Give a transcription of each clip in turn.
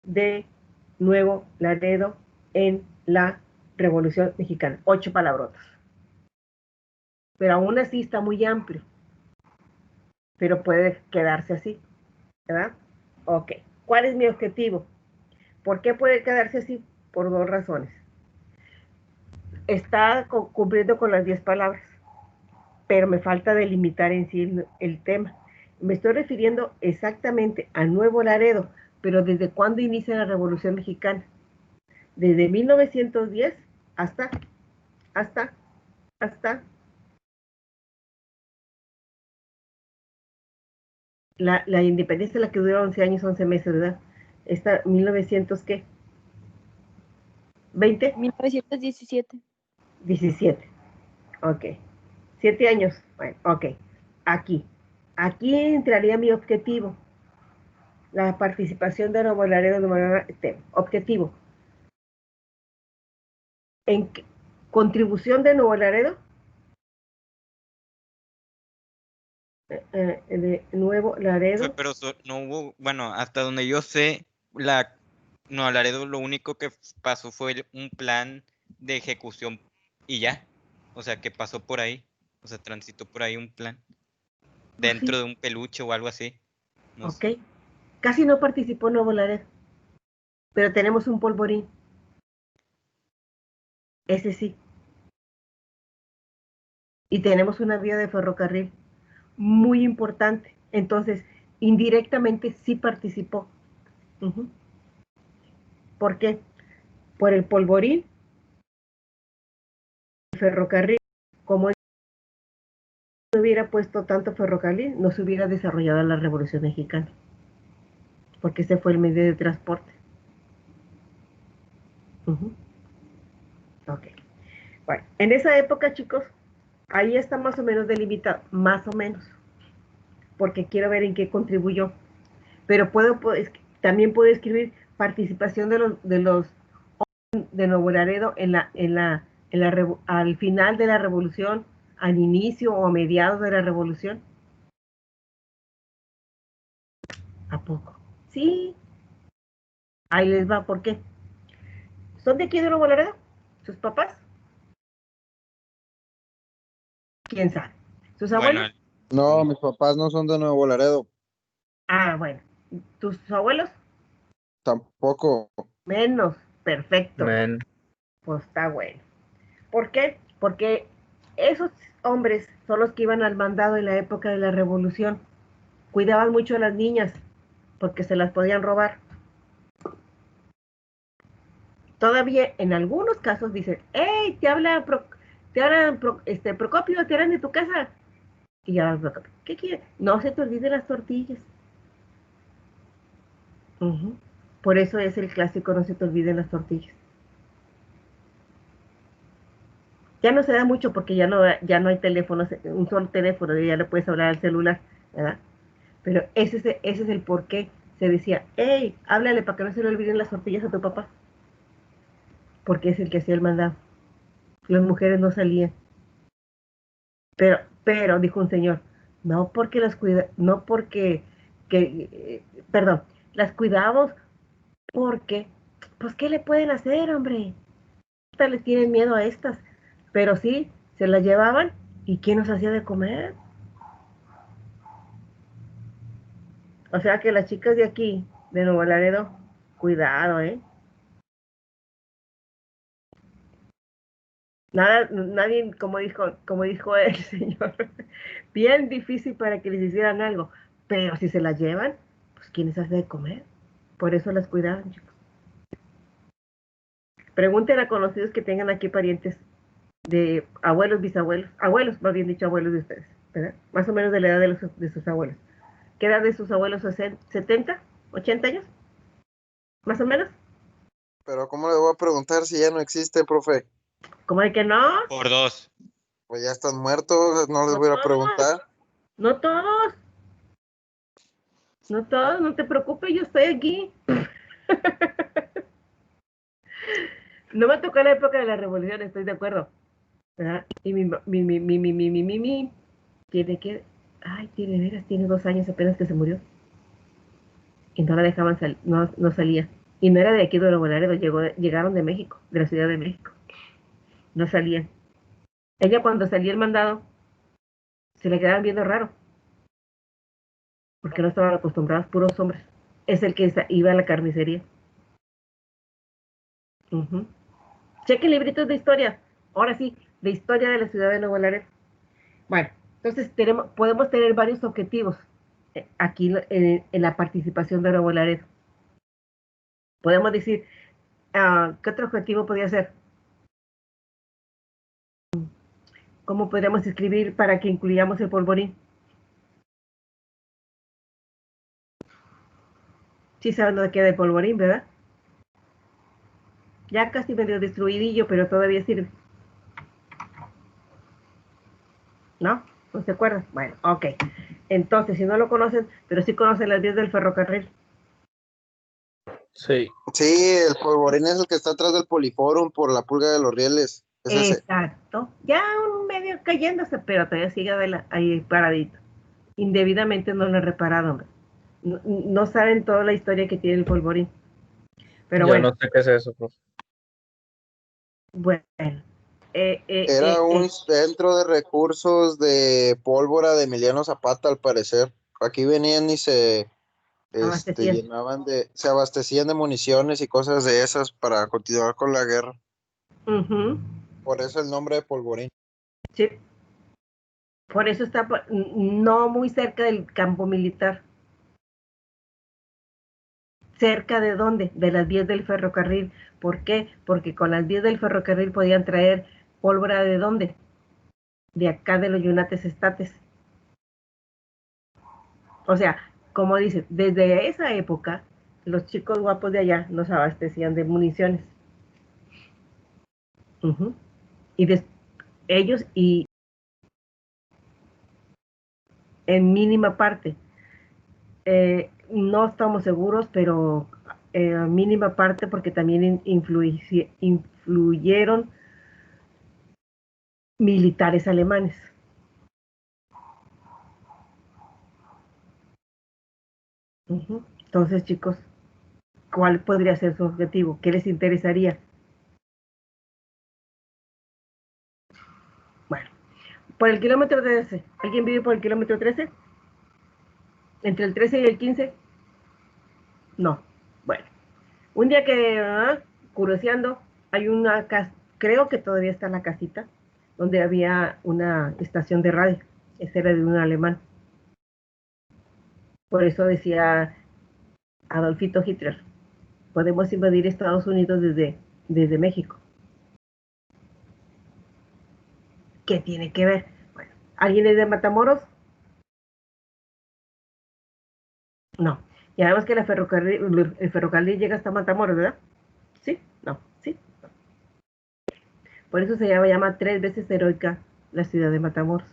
de Nuevo Laredo en la Revolución Mexicana. 8 palabrotas. Pero aún así está muy amplio. Pero puede quedarse así, ¿verdad? Ok. ¿Cuál es mi objetivo? ¿Por qué puede quedarse así? Por 2 razones. Está cumpliendo con las 10 palabras, pero me falta delimitar en sí el tema. Me estoy refiriendo exactamente a Nuevo Laredo, pero ¿desde cuándo inicia la Revolución Mexicana? Desde 1910 hasta la independencia, la que duró 11 años, 11 meses, ¿verdad? Esta, 1900, ¿qué? ¿20? 1917. 17. Ok. 7 años. Bueno, ok. Aquí. Aquí entraría mi objetivo. La participación de Nuevo Laredo de manera, objetivo. En contribución de Nuevo Laredo, de Nuevo Laredo. Pero no hubo, bueno, hasta donde yo sé, no, Laredo lo único que pasó fue un plan de ejecución y ya. O sea, que pasó por ahí. O sea, transitó por ahí un plan. Dentro Sí. de un peluche o algo así. No Ok. sé. Casi no participó Nuevo Laredo, pero tenemos un polvorín. Ese sí. Y tenemos una vía de ferrocarril muy importante. Entonces, indirectamente sí participó. Uh-huh. ¿Por qué? Por el polvorín, el ferrocarril. Como no hubiera puesto tanto ferrocarril, no se hubiera desarrollado la Revolución Mexicana. Porque ese fue el medio de transporte. Uh-huh. Ok. Bueno, en esa época, chicos, ahí está más o menos delimitado, más o menos, porque quiero ver en qué contribuyó. Pero también puedo escribir participación de los de Nuevo Laredo al final de la revolución, al inicio o a mediados de la revolución. ¿A poco? Sí. Ahí les va, ¿por qué? ¿Son de aquí de Nuevo Laredo? ¿Sus papás? ¿Quién sabe? ¿Sus Bueno, abuelos? No, mis papás no son de Nuevo Laredo. Ah, bueno. ¿Tus abuelos? Tampoco. Menos. Perfecto. Men. Pues está bueno. ¿Por qué? Porque esos hombres son los que iban al mandado en la época de la revolución. Cuidaban mucho a las niñas porque se las podían robar. Todavía en algunos casos dicen, hey, Procopio, te hablan de tu casa. Y ya, Procopio, ¿qué quieres? No se te olviden las tortillas. Uh-huh. Por eso es el clásico, no se te olviden las tortillas. Ya no se da mucho porque ya no hay teléfonos, un solo teléfono, y ya le puedes hablar al celular, ¿verdad? Pero ese es el por qué se decía, hey, háblale para que no se le olviden las tortillas a tu papá. Porque es el que hacía el mandado. Las mujeres no salían. Pero, dijo un señor, no porque no porque, perdón, las cuidamos porque, pues, ¿qué le pueden hacer, hombre? Les tienen miedo a estas. Pero sí, se las llevaban, ¿y quién nos hacía de comer? O sea que las chicas de aquí, de Nuevo Laredo, cuidado, ¿eh? Nada, nadie, como dijo el señor, bien difícil para que les hicieran algo. Pero si se las llevan, pues ¿quién les hace de comer? Por eso las cuidaban, chicos. Pregunten a conocidos que tengan aquí parientes de abuelos, bisabuelos, abuelos, más bien dicho, abuelos de ustedes, ¿verdad? Más o menos de la edad de sus abuelos. ¿Qué edad de sus abuelos? ¿70? ¿80 años? ¿Más o menos? Pero ¿cómo le voy a preguntar si ya no existe, profe? ¿Cómo de que no? por 2. Pues ya están muertos, no les No voy a todos, preguntar. no todos, no todos, no te preocupes, yo estoy aquí. No me tocó la época de la revolución, estoy de acuerdo, ¿verdad? Y tiene que, ay, tiene 2 años apenas que se murió. y no la dejaban salir, no salía. Y no era de aquí de Nuevo Laredo, llegaron de México, de la Ciudad de México. No salían. Ella cuando salía el mandado, se le quedaban viendo raro, porque no estaban acostumbrados, puros hombres. Es el que iba a la carnicería. Uh-huh. Chequen libritos de historia. Ahora sí, de historia de la ciudad de Nuevo Laredo. Bueno, entonces podemos tener varios objetivos aquí en la participación de Nuevo Laredo. Podemos decir, ¿qué otro objetivo podría ser? ¿Cómo podríamos escribir para que incluyamos el polvorín? Sí saben dónde queda el polvorín, ¿verdad? Ya casi medio destruidillo, pero todavía sirve. ¿No? ¿No se acuerdan? Bueno, ok. Entonces, si no lo conocen, pero sí conocen las vías del ferrocarril. Sí. Sí, el polvorín es el que está atrás del Poliforum por la Pulga de los Rieles. Es ese. Exacto. Ya un medio cayéndose, pero todavía sigue ahí paradito. Indebidamente no lo he reparado, hombre. No saben toda la historia que tiene el polvorín. Pero Yo bueno, no sé qué es eso, profe. bueno. Era un centro de recursos de pólvora de Emiliano Zapata, al parecer. Aquí venían y se Abastecían. se abastecían de municiones y cosas de esas para continuar con la guerra. Uh-huh. Por eso el nombre de polvorín. Sí. Por eso está no muy cerca del campo militar. ¿Cerca de dónde? De las vías del ferrocarril. ¿Por qué? Porque con las vías del ferrocarril podían traer pólvora de dónde? De acá de los United States. O sea, como dices, desde esa época, los chicos guapos de allá nos abastecían de municiones. Uh-huh. Y ellos y en mínima parte. No estamos seguros, pero mínima parte porque también influyeron militares alemanes. Uh-huh. Entonces, chicos, ¿cuál podría ser su objetivo? ¿Qué les interesaría? Bueno, por el kilómetro 13. ¿Alguien vive por el kilómetro 13? ¿Entre el 13 y el 15? No. Bueno, un día que, curioseando, hay una casa, creo que todavía está la casita, donde había una estación de radio. Ese era de un alemán. Por eso decía Adolfito Hitler, podemos invadir Estados Unidos desde México. ¿Qué tiene que ver? Bueno, ¿alguien es de Matamoros? No. Ya vemos que el ferrocarril llega hasta Matamoros, ¿verdad? Sí, no, sí. Por eso se llama 3 veces heroica la ciudad de Matamoros,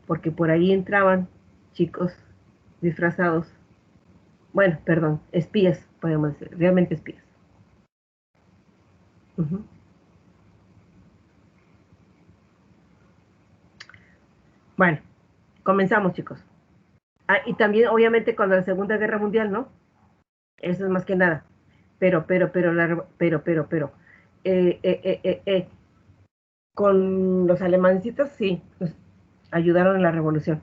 porque por ahí entraban chicos disfrazados, bueno, perdón, espías, podemos decir, realmente espías. Uh-huh. Bueno, comenzamos, chicos. Y también, obviamente, con la Segunda Guerra Mundial, ¿no? Eso es más que nada. Pero, eh, eh, eh, eh, eh, con los alemancitos, sí, nos ayudaron en la revolución.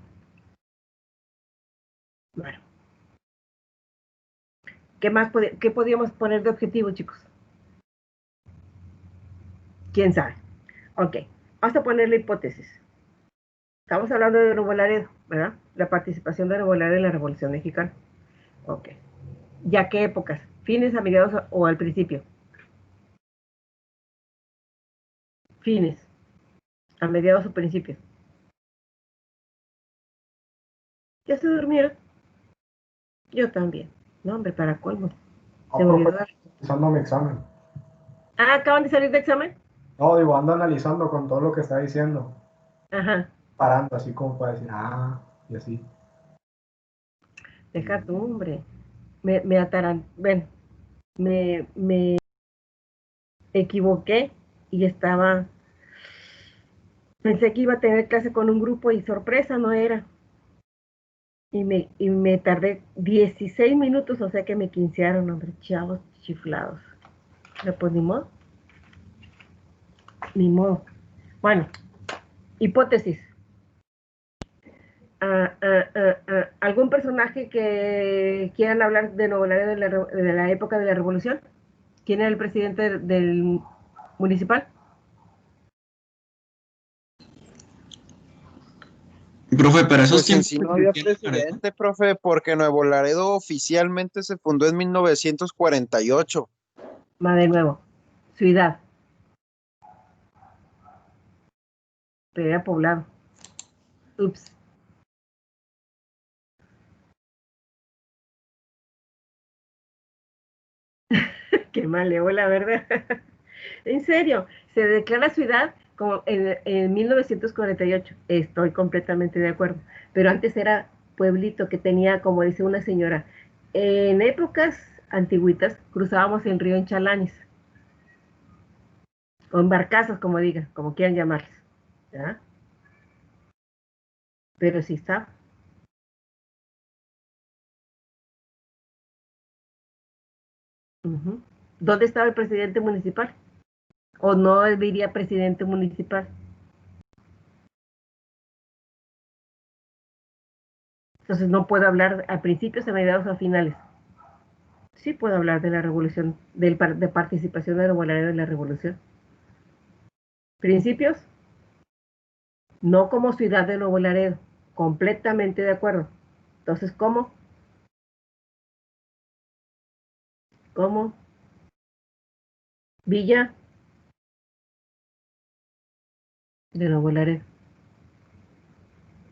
Bueno, ¿qué podíamos poner de objetivo, chicos? ¿Quién sabe? Ok, vamos a poner la hipótesis. Estamos hablando de Nuevo Laredo, ¿verdad? La participación de Nuevo Laredo en la Revolución Mexicana. Ok. ¿Ya qué épocas? ¿Fines, a mediados o al principio? Fines, a mediados o principios. ¿Ya se durmieron? Yo también. No, hombre, para colmo. Se me olvidó dar. Analizando mi examen. ¿Acaban de salir de examen? No, digo, ando analizando con todo lo que está diciendo. Ajá. Parando así como para decir, y así. Deja tu hombre. Me ataran. Ven, me equivoqué y estaba. Pensé que iba a tener clase con un grupo y sorpresa no era. Y me tardé 16 minutos, o sea que me quincearon, hombre, chavos chiflados. Pero pues ni modo. Ni modo. Bueno, hipótesis. ¿Algún personaje que quieran hablar de Nuevo Laredo de la época de la Revolución? ¿Quién era el presidente del municipal? Profe, para esos Pues en tiempos sí no había existía Laredo. presidente, profe, porque Nuevo Laredo oficialmente se fundó en 1948. Más de nuevo. Ciudad. Pero era poblado. Ups. Qué mal leo, la verdad. En serio, se declara ciudad como en 1948. Estoy completamente de acuerdo. Pero antes era pueblito que tenía, como dice una señora, en épocas antiguitas cruzábamos el río en chalanes, o en barcazas, como digan, como quieran llamarles. ¿Ya? Pero sí está. Ujú. ¿Dónde estaba el presidente municipal? ¿O no diría presidente municipal? Entonces no puedo hablar a principios, a mediados o a finales. Sí puedo hablar de la revolución, de participación de Nuevo Laredo en la revolución. Principios, no como ciudad de Nuevo Laredo, completamente de acuerdo. Entonces, ¿cómo? ¿Cómo? Villa de Nuevo Laredo.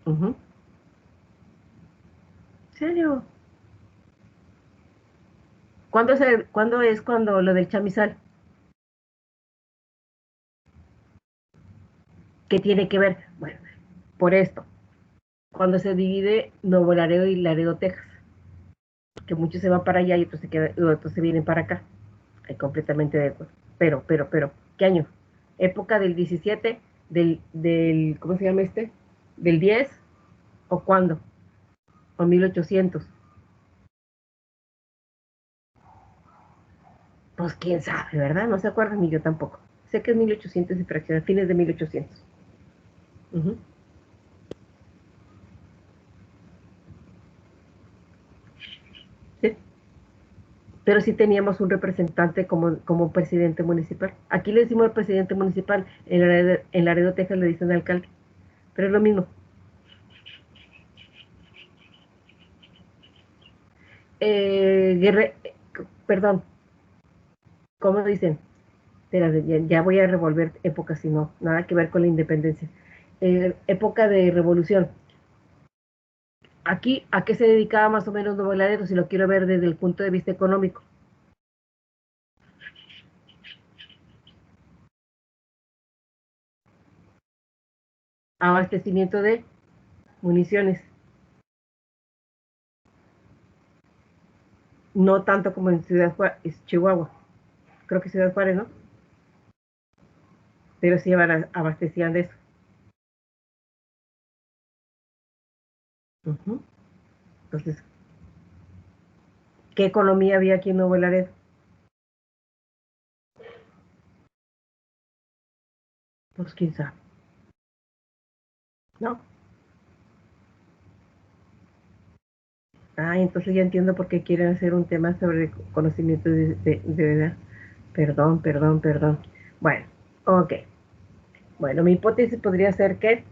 ¿En serio? ¿Cuándo es cuando lo del chamizal? ¿Qué tiene que ver? Bueno, por esto, cuando se divide Nuevo Laredo y Laredo, Texas, que muchos se van para allá y otros se vienen para acá. Completamente de acuerdo. Pero, ¿qué año? ¿Época del 17? ¿Cómo se llama este? ¿Del 10? ¿O cuándo? ¿O 1800? Pues quién sabe, ¿verdad? No se acuerda ni yo tampoco. Sé que es 1800 y fracción, fines de 1800. Uh-huh. Sí. Pero sí teníamos un representante como presidente municipal. Aquí le decimos al presidente municipal, en Laredo, Texas le dicen alcalde. Pero es lo mismo. Guerre, perdón, ¿cómo dicen? Espérate, ya voy a revolver épocas, si no, nada que ver con la independencia. Época de revolución. Aquí, ¿a qué se dedicaba más o menos Nuevo Laredo? Si lo quiero ver desde el punto de vista económico. Abastecimiento de municiones. No tanto como en Ciudad Juárez, Chihuahua. Creo que Ciudad Juárez, ¿no? Pero sí abastecían de eso. Uh-huh. Entonces, ¿qué economía había aquí en Nuevo Laredo? Pues quién sabe. ¿No? Ah, entonces ya entiendo por qué quieren hacer un tema sobre conocimiento de edad. Perdón. Bueno, ok. Bueno, mi hipótesis podría ser que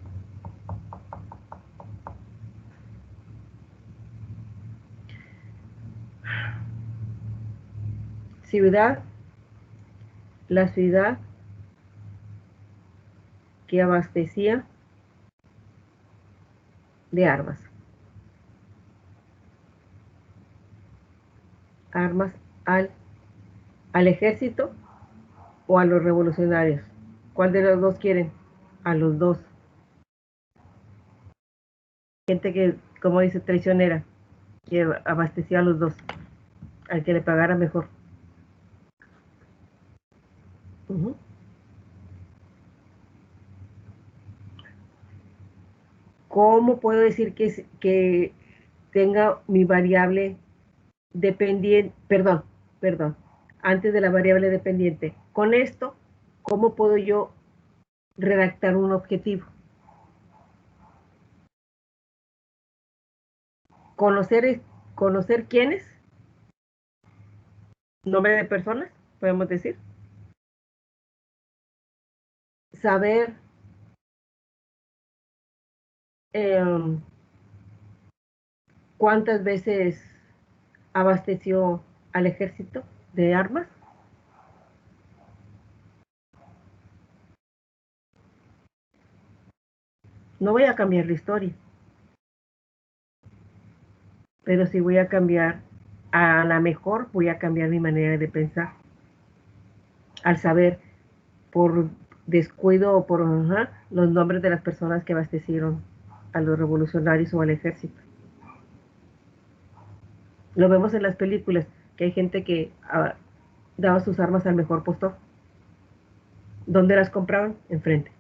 la ciudad que abastecía de armas al, al ejército o a los revolucionarios. ¿Cuál de los dos quieren? A los dos. Gente que, como dice, traicionera, que abastecía a los dos, al que le pagara mejor. Uh-huh. ¿Cómo puedo decir que tenga mi variable dependiente, perdón, antes de la variable dependiente. Con esto, ¿cómo puedo yo redactar un objetivo? Conocer quiénes, nombre de personas, podemos decir. Saber cuántas veces abasteció al ejército de armas. No voy a cambiar la historia, pero sí voy a cambiar, a la mejor voy a cambiar mi manera de pensar. Al saber por descuido o por los nombres de las personas que abastecieron a los revolucionarios o al ejército. Lo vemos en las películas, que hay gente que daba sus armas al mejor postor. ¿Dónde las compraban? Enfrente.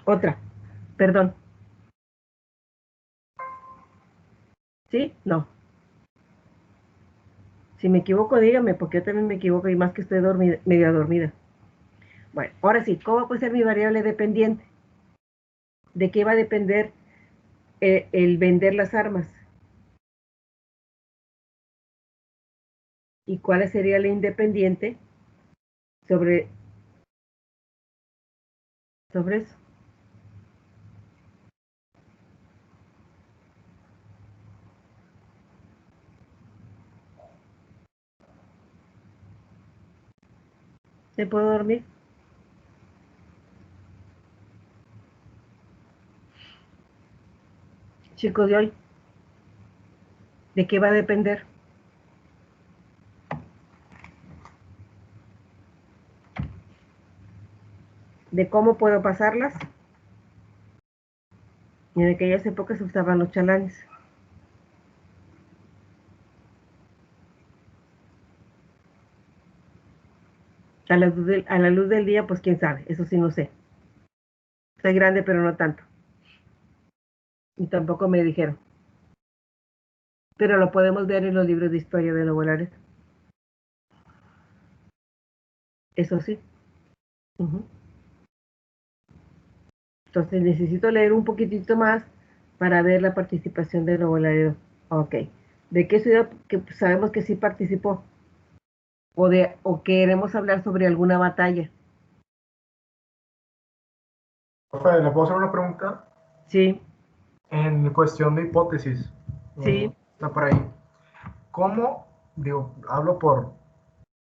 Otra, perdón. ¿Sí? No. Si me equivoco, dígame, porque yo también me equivoco y más que estoy medio dormida. Bueno, ahora sí, ¿cómo puede ser mi variable dependiente? ¿De qué va a depender el vender las armas? ¿Y cuál sería la independiente sobre eso? ¿Se puede dormir? Chicos de hoy, ¿de qué va a depender? ¿De cómo puedo pasarlas? Y en aquellas épocas se usaban los chalanes. A la luz del día, pues quién sabe, eso sí no sé. Soy grande, pero no tanto. Y tampoco me dijeron. Pero lo podemos ver en los libros de historia de Nuevo Laredo. Eso sí. Entonces necesito leer un poquitito más para ver la participación de Nuevo Laredo. Ok. ¿De qué ciudad que sabemos que sí participó? O queremos hablar sobre alguna batalla. Profe, ¿le puedo hacer una pregunta? Sí. En cuestión de hipótesis. Sí. Está por ahí. ¿Cómo, digo, hablo por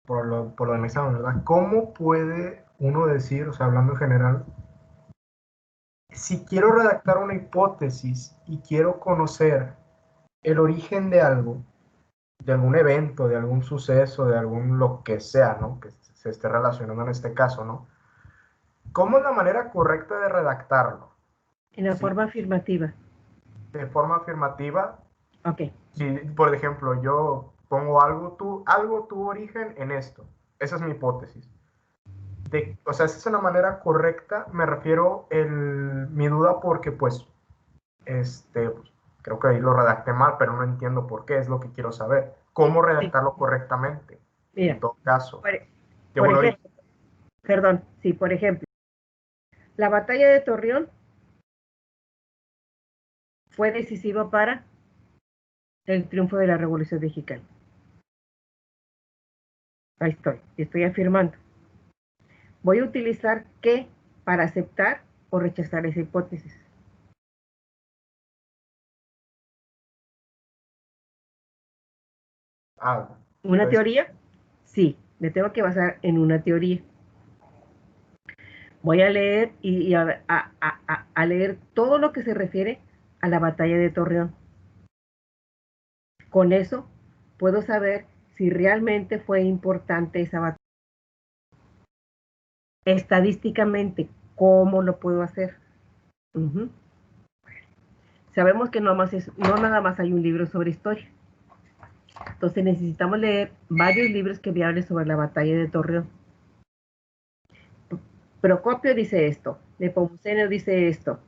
lo de mi examen, ¿verdad? ¿Cómo puede uno decir, o sea, hablando en general, si quiero redactar una hipótesis y quiero conocer el origen de algo, de algún evento, de algún suceso, de algún lo que sea, ¿no? Que se esté relacionando en este caso, ¿no? ¿Cómo es la manera correcta de redactarlo? En la forma afirmativa. De forma afirmativa. Ok. Si, por ejemplo, yo pongo algo tuvo origen en esto. Esa es mi hipótesis. O sea, esa es una manera correcta. Me refiero mi duda porque, pues, creo que ahí lo redacté mal, pero no entiendo por qué. Es lo que quiero saber. ¿Cómo redactarlo correctamente? Mira, en todo caso. Por ejemplo, por ejemplo, la batalla de Torreón fue decisiva para el triunfo de la Revolución Mexicana. Ahí estoy afirmando. Voy a utilizar ¿qué? Para aceptar o rechazar esa hipótesis. ¿Una teoría? Sí, me tengo que basar en una teoría. Voy a leer y a leer todo lo que se refiere a la batalla de Torreón. Con eso puedo saber si realmente fue importante esa batalla. Estadísticamente, ¿cómo lo puedo hacer? Sabemos que no nada más hay un libro sobre historia. Entonces necesitamos leer varios libros que me hablen sobre la batalla de Torreón. Procopio dice esto, Nepomuceno dice esto.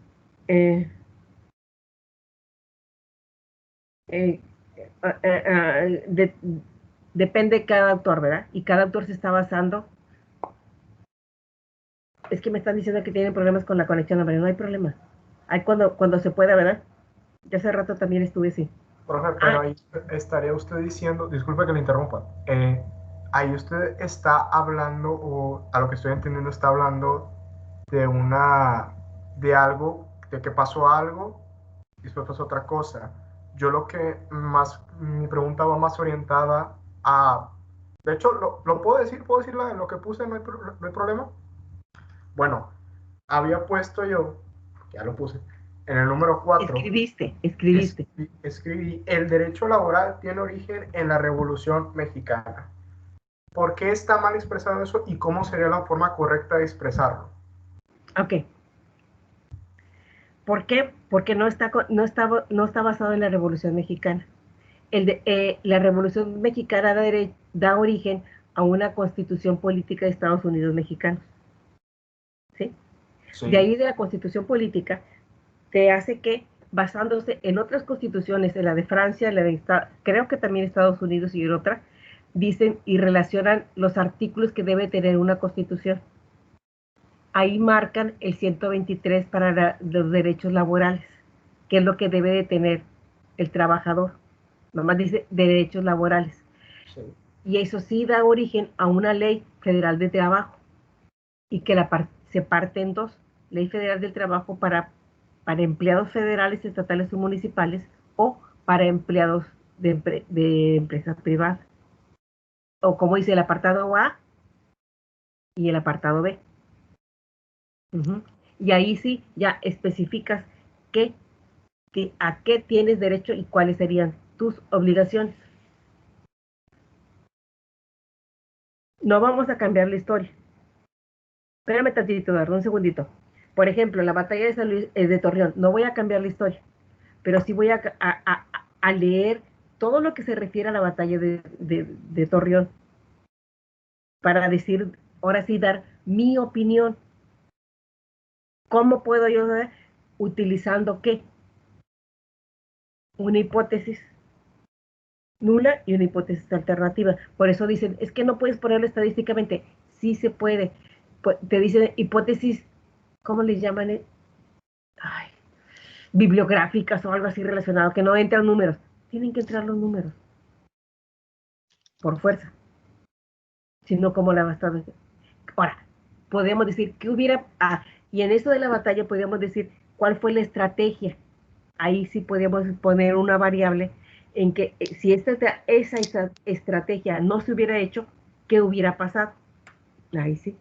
Depende de cada autor, ¿verdad? Y cada autor se está basando. Es que me están diciendo que tienen problemas con la conexión, hombre, no hay problema. Hay cuando se pueda, ¿verdad? Ya hace rato también estuve así. Profe, pero ahí estaría usted diciendo, disculpe que le interrumpa, ahí usted está hablando, o a lo que estoy entendiendo está hablando de algo, de que pasó algo y después pasó otra cosa. Yo lo que más, mi pregunta va más orientada a, de hecho, ¿lo puedo decir lo que puse, no hay problema? Bueno, había puesto yo, ya lo puse, en el número 4. Escribiste. Escribí, el derecho laboral tiene origen en la Revolución Mexicana. ¿Por qué está mal expresado eso y cómo sería la forma correcta de expresarlo? Ok. ¿Por qué? Porque no está basado en la Revolución Mexicana. La Revolución Mexicana da origen a una constitución política de Estados Unidos mexicanos. ¿Sí? Sí. De ahí de la constitución política te hace que, basándose en otras constituciones, en la de Francia, creo que también Estados Unidos y en otra, dicen y relacionan los artículos que debe tener una constitución. Ahí marcan el 123 para los derechos laborales, que es lo que debe de tener el trabajador. Nomás dice derechos laborales. Sí. Y eso sí da origen a una ley federal de trabajo, y que se parte en dos: ley federal del trabajo para empleados federales, estatales o municipales, o para empleados de empresas privadas. O como dice el apartado A y el apartado B. Y ahí sí ya especificas a qué tienes derecho y cuáles serían tus obligaciones. No vamos a cambiar la historia. Espérame tantito, Eduardo, un segundito. Por ejemplo, la batalla de San Luis de Torreón, no voy a cambiar la historia, pero sí voy a leer todo lo que se refiere a la batalla de Torreón, para decir, ahora sí, dar mi opinión. ¿Cómo puedo yo saber? Utilizando qué? Una hipótesis nula y una hipótesis alternativa. Por eso dicen, es que no puedes ponerlo estadísticamente. Sí se puede. Te dicen hipótesis, ¿cómo les llaman? Ay, bibliográficas o algo así relacionado, que no entran números. Tienen que entrar los números. Por fuerza. Si no, ¿cómo la va a estar? Ahora, podemos decir que hubiera, y en eso de la batalla podríamos decir cuál fue la estrategia. Ahí sí podemos poner una variable en que si esa estrategia no se hubiera hecho, ¿qué hubiera pasado? Ahí sí.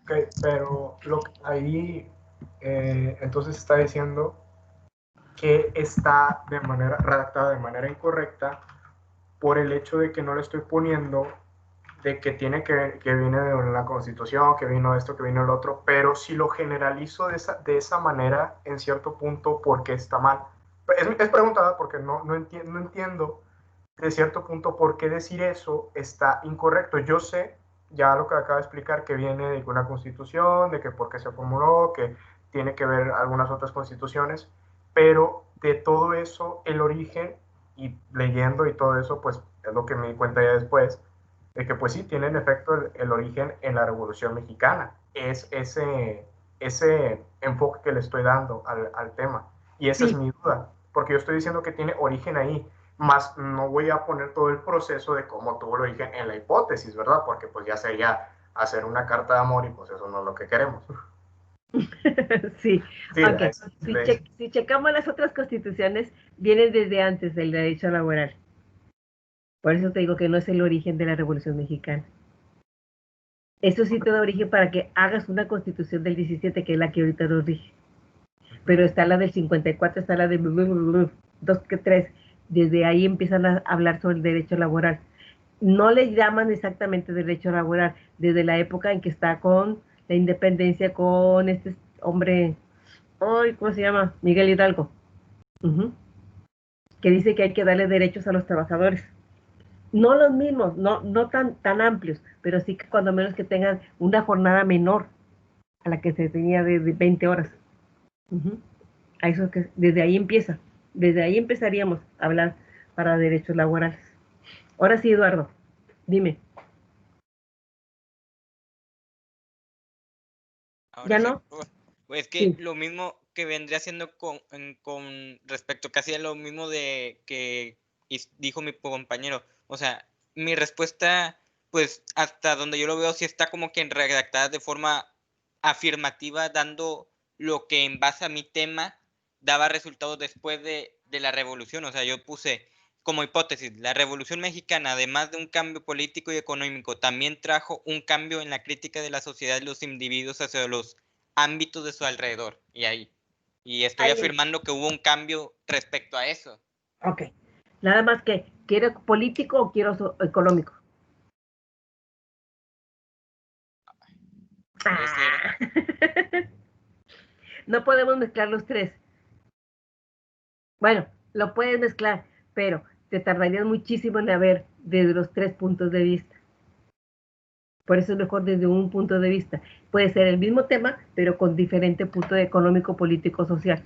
Ok, pero ahí entonces está diciendo que está redactada de manera incorrecta por el hecho de que no le estoy poniendo de que tiene que viene de la Constitución, que vino esto, que vino el otro, pero si lo generalizo de esa manera, en cierto punto, ¿por qué está mal? Es preguntada porque no entiendo de cierto punto por qué decir eso está incorrecto. Yo sé, ya lo que acaba de explicar, que viene de una Constitución, de que por qué se formuló, que tiene que ver algunas otras constituciones, pero de todo eso, el origen, y leyendo y todo eso, pues es lo que me di cuenta ya después, de que pues sí, tiene en efecto el origen en la Revolución Mexicana. Es ese enfoque que le estoy dando al tema. Y esa es mi duda, porque yo estoy diciendo que tiene origen ahí, más no voy a poner todo el proceso de cómo tuvo el origen en la hipótesis, ¿verdad? Porque pues ya sería hacer una carta de amor y pues eso no es lo que queremos. Sí, Sí, ok. Si checamos las otras constituciones, vienen desde antes del derecho laboral. Por eso te digo que no es el origen de la Revolución Mexicana. Eso sí te da origen para que hagas una constitución del 17, que es la que ahorita nos rige. Pero está la del 54, está la de 2, que 3. Desde ahí empiezan a hablar sobre el derecho laboral. No le llaman exactamente derecho laboral, desde la época en que está con la independencia, con este hombre, ¿cómo se llama? Miguel Hidalgo. Que dice que hay que darle derechos a los trabajadores. no los mismos, no tan amplios, pero sí que cuando menos que tengan una jornada menor a la que se tenía de 20 horas. Uh-huh. A eso que desde ahí empieza, desde ahí empezaríamos a hablar para derechos laborales. Ahora sí, Eduardo, dime. Ahora ¿Ya sí, no? pues es que Sí. lo mismo que vendría siendo con respecto casi a lo mismo de que dijo mi compañero. O sea, mi respuesta, pues hasta donde yo lo veo, sí está como que redactada de forma afirmativa, dando lo que en base a mi tema daba resultados después de la revolución. O sea, yo puse como hipótesis, la Revolución Mexicana, además de un cambio político y económico, también trajo un cambio en la crítica de la sociedad y los individuos hacia los ámbitos de su alrededor. Y estoy Ahí. afirmando que hubo un cambio respecto a eso. Ok. Nada más que, ¿quiero político o quiero económico? Puede ser. Ah. No podemos mezclar los tres. Bueno, lo puedes mezclar, pero te tardarías muchísimo en ver desde los tres puntos de vista. Por eso es mejor desde un punto de vista. Puede ser el mismo tema, pero con diferente punto económico, político, social.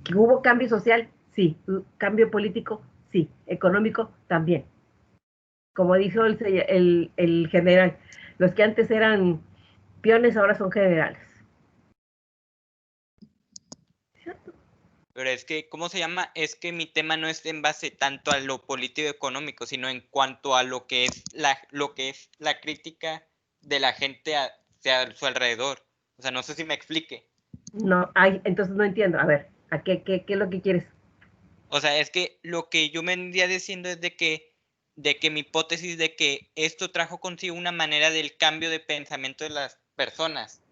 ¿Que hubo cambio social? Sí. ¿Cambio político? Sí. ¿Económico? También. Como dijo el general, los que antes eran peones ahora son generales. ¿Cierto? Pero es que, ¿cómo se llama? Es que mi tema no es en base tanto a lo político y económico, sino en cuanto a lo que es la crítica de la gente hacia su alrededor. O sea, no sé si me explique. No, entonces no entiendo. A ver, ¿qué es lo que quieres? O sea, es que lo que yo me vendría diciendo es de que mi hipótesis de que esto trajo consigo una manera del cambio de pensamiento de las personas.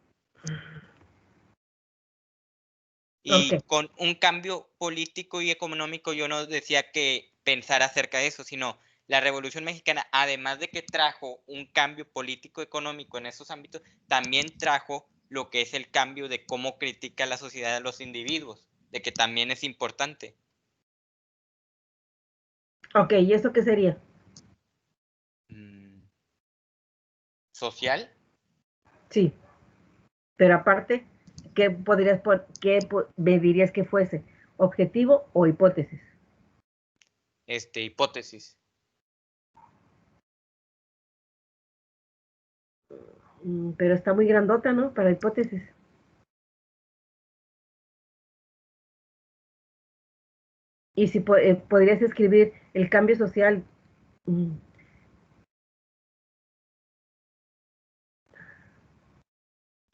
Y Ok. con un cambio político y económico, yo no decía que pensar acerca de eso, sino la Revolución Mexicana, además de que trajo un cambio político económico en esos ámbitos, también trajo lo que es el cambio de cómo critica la sociedad a los individuos, de que también es importante. Ok, ¿y eso qué sería? ¿Social? Sí, pero aparte, me dirías que fuese? ¿Objetivo o hipótesis? Hipótesis. Pero está muy grandota, ¿no? Para hipótesis. Y si podrías escribir el cambio social. mm,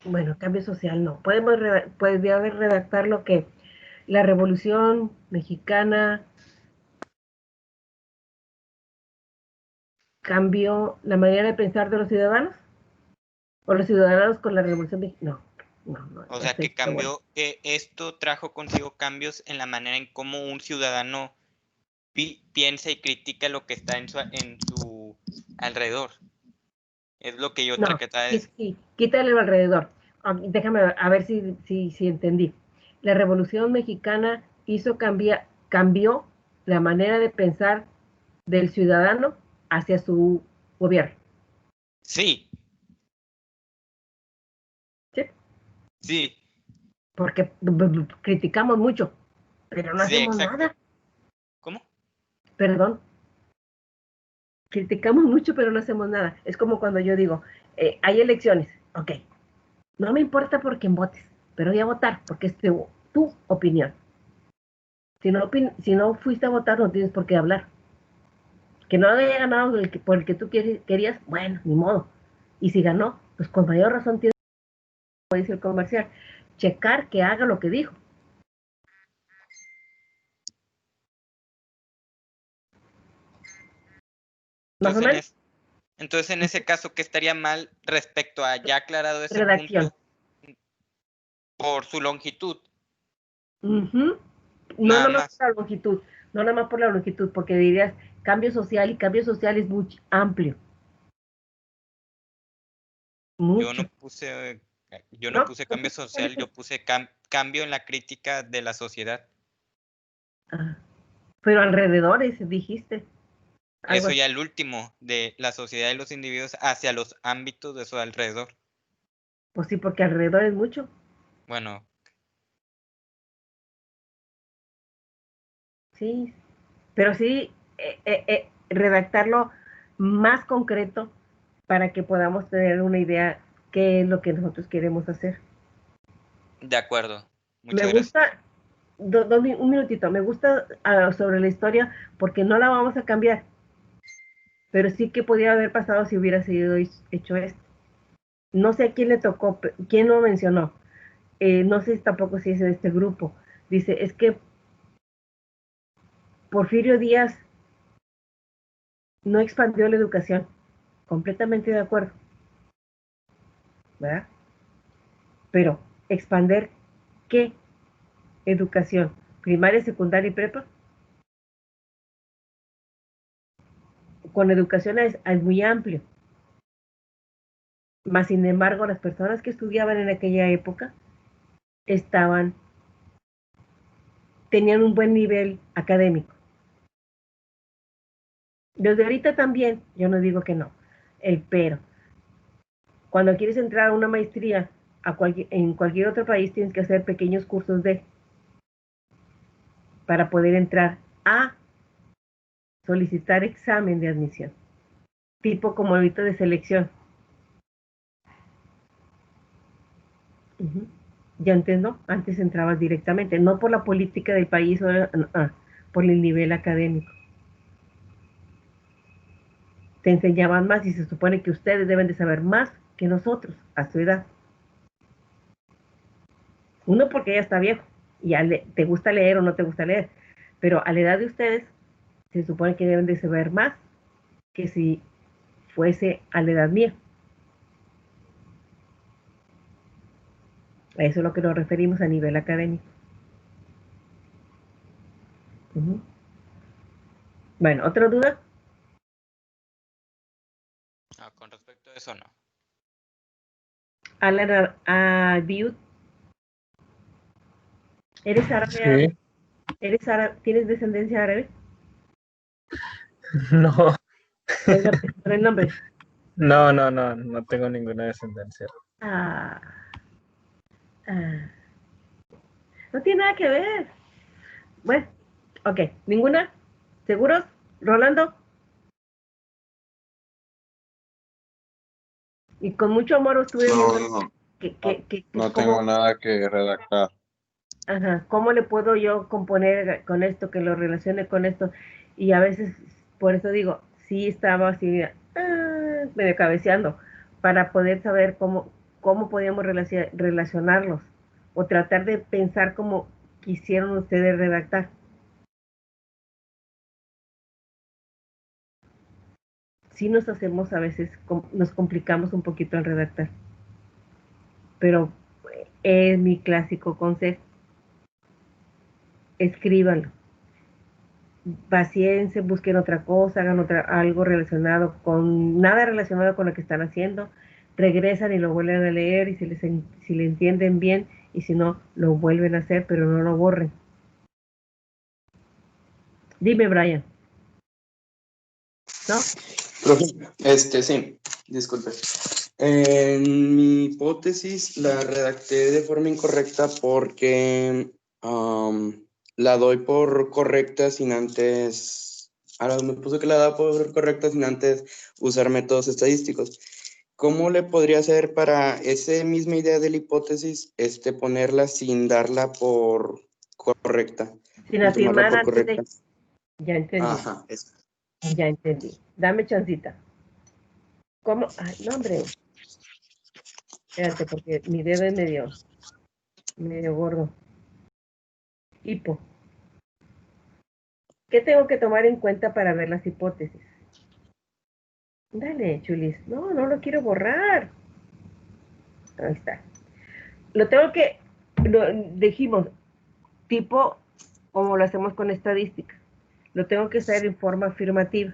Bueno, cambio social no. Podría redactar lo que la Revolución Mexicana cambió la manera de pensar de los ciudadanos. O los ciudadanos con la Revolución Mexicana. No, O ya sea, sé que bueno. que esto trajo consigo cambios en la manera en cómo un ciudadano piensa y critica lo que está en su alrededor. Es lo que yo No, trataba de decir. sí, quítale el alrededor. Déjame a ver si entendí. La Revolución Mexicana cambió la manera de pensar del ciudadano hacia su gobierno. Sí, ¿Sí? sí, Porque criticamos mucho, pero no sí, hacemos exacto. nada. ¿Cómo? Perdón, criticamos mucho, pero no hacemos nada. Es como cuando yo digo, hay elecciones, ok, no me importa por quién votes, pero voy a votar porque es tu opinión. Si no fuiste a votar, no tienes por qué hablar. Que no haya ganado por el que tú querías, bueno, ni modo. Y si ganó, pues con mayor razón tienes, como dice el comercial, checar que haga lo que dijo. Más o Entonces, menos, en ese caso, ¿qué estaría mal respecto a ya aclarado ese redacción. punto por su longitud? Uh-huh. No Nada nada más más. por la longitud, no nada más por la longitud, porque dirías cambio social y cambio social es muy amplio. Mucho. Yo no ¿No? puse cambio social, yo puse cambio en la crítica de la sociedad. Ah, pero alrededores, dijiste. Eso ya el último, de la sociedad y los individuos hacia los ámbitos de su alrededor. Pues sí, porque alrededor es mucho. Bueno. Sí, pero sí redactarlo más concreto para que podamos tener una idea qué es lo que nosotros queremos hacer. De acuerdo. Muchas Me gusta, un minutito, me gusta sobre la historia porque no la vamos a cambiar, pero sí que podría haber pasado si hubiera sido hecho esto. No sé a quién le tocó, quién lo mencionó, no sé tampoco si es de este grupo. Dice, es que Porfirio Díaz no expandió la educación. Completamente de acuerdo. ¿Verdad? Pero, ¿expander qué educación? ¿Primaria, secundaria y prepa? Con educación es muy amplio. Más sin embargo, las personas que estudiaban en aquella época tenían un buen nivel académico. Desde ahorita también, yo no digo que no, pero cuando quieres entrar a una maestría en cualquier otro país tienes que hacer pequeños cursos para poder entrar a solicitar examen de admisión, tipo como ahorita de selección. Ya entiendo, antes entrabas directamente, no por la política del país, por el nivel académico. Te enseñaban más y se supone que ustedes deben de saber más que nosotros a su edad. Uno porque ya está viejo y ya te gusta leer o no te gusta leer, pero a la edad de ustedes se supone que deben de saber más que si fuese a la edad mía. A eso es lo que nos referimos a nivel académico. Bueno, ¿otra duda? Con respecto a eso, no. Alan Abiud, ¿eres árabe? Sí. ¿Eres árabe? ¿Tienes descendencia árabe? No. El nombre. No tengo ninguna descendencia. No tiene nada que ver. Bueno, ok, ¿ninguna? ¿Seguros? ¿Rolando? Y con mucho amor estuve viendo no tengo nada que redactar. Ajá, ¿cómo le puedo yo componer con esto, que lo relacione con esto? Y a veces, por eso digo, sí estaba así, medio cabeceando, para poder saber cómo podíamos relacionarlos, o tratar de pensar como quisieron ustedes redactar. Sí nos hacemos a veces, nos complicamos un poquito al redactar, pero es mi clásico consejo. Escríbanlo. Paciencia, busquen otra cosa, hagan algo nada relacionado con lo que están haciendo, regresan y lo vuelven a leer y si le entienden bien y si no, lo vuelven a hacer, pero no lo borren. Dime, Brian. ¿No? Profe, sí, disculpe. Mi hipótesis la redacté de forma incorrecta porque la doy por correcta sin antes. Ahora me puso que la da por correcta sin antes usar métodos estadísticos. ¿Cómo le podría hacer para esa misma idea de la hipótesis, ponerla sin darla por correcta? Sin Y tomarla afirmar por antes correcta. de... Ya entendí. Ajá, eso. Ya entendí. Dame chancita. ¿Cómo? Ay, no, hombre. Espérate, porque mi dedo es medio gordo. Hipo. ¿Qué tengo que tomar en cuenta para ver las hipótesis? Dale, Chulis. No lo quiero borrar. Ahí está. Dijimos, tipo como lo hacemos con estadística. Lo tengo que hacer en forma afirmativa.